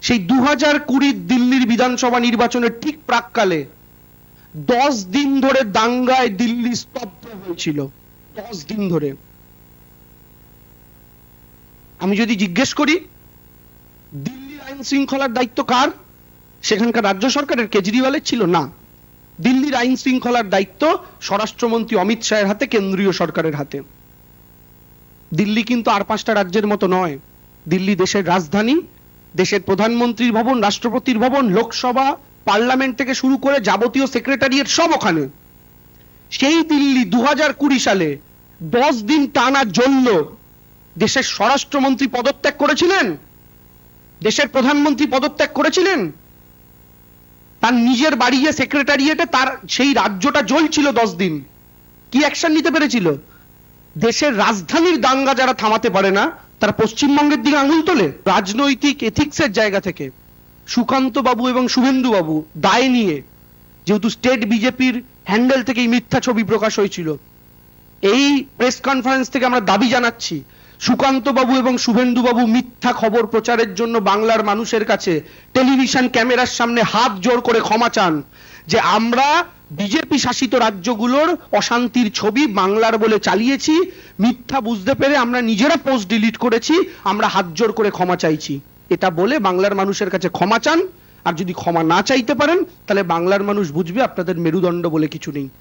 সেই 2020 দিল্লির বিধানসভা নির্বাচনের ঠিক প্রাককালে 10 দিন ধরে দাঙ্গায় দিল্লি স্তব্ধ হয়েছিল। 10 দিন ধরে। আমি যদি জিজ্ঞেস করি দিল্লির আইন শৃঙ্খলার দায়িত্ব কার, সেখানকার রাজ্য সরকারের, কেজরিওয়ালের ছিল না। দিল্লির আইন শৃঙ্খলার দায়িত্ব স্বরাষ্ট্রমন্ত্রী অমিত শাহের হাতে, কেন্দ্রীয় সরকারের হাতে। দিল্লি কিন্তু আর 5টা রাজ্যের মতো নয়। দিল্লি দেশের রাজধানী, দেশের প্রধানমন্ত্রীর ভবন, রাষ্ট্রপতির ভবন, লোকসভা, পার্লামেন্ট থেকে শুরু করে যাবতীয় সেক্রেটারিয়েট সব ওখানে। সেই দিল্লি 2020 সালে 10 দিন টানা জ্বলল। দেশের স্বরাষ্ট্রমন্ত্রী পদত্যাগ করেছিলেন, দেশের প্রধানমন্ত্রী পদত্যাগ করেছিলেন, তার নিজের বাড়ি যে সেক্রেটারিয়েটে তার সেই রাজ্যটা জ্বলছিল 10 দিন। কি অ্যাকশন নিতে পেরেছিল? দেশের রাজধানীর দাঙ্গা যারা থামাতে পারে না তারা পশ্চিমবঙ্গের দিকে আঙুল তোলে। রাজনৈতিক এথিক্সের জায়গা থেকে সুকান্ত বাবু এবং শুভেন্দু বাবু দায় নিয়ে, যেহেতু স্টেট বিজেপির হ্যান্ডেল থেকে মিথ্যা ছবি প্রকাশ হয়েছিল, এই প্রেস কনফারেন্স থেকে আমরা দাবি জানাচ্ছি সুকান্ত বাবু এবং শুভেন্দু বাবু মিথ্যা খবর প্রচারের জন্য বাংলার মানুষের কাছে টেলিভিশন ক্যামেরার সামনে হাত জোড় করে ক্ষমা চান যে আমরা বিজেপি শাসিত রাজ্যগুলোর অশান্তির ছবি বাংলার বলে চালিয়েছি, মিথ্যা বুঝতে পেরে আমরা নিজেরা পোস্ট ডিলিট করেছি, আমরা হাত জোড় করে ক্ষমা চাইছি। এটা বলে বাংলার মানুষের কাছে ক্ষমা চান। আর যদি ক্ষমা না চাইতে পারেন তাহলে বাংলার মানুষ বুঝবে আপনাদের মেরুদণ্ড বলে কিছু নেই।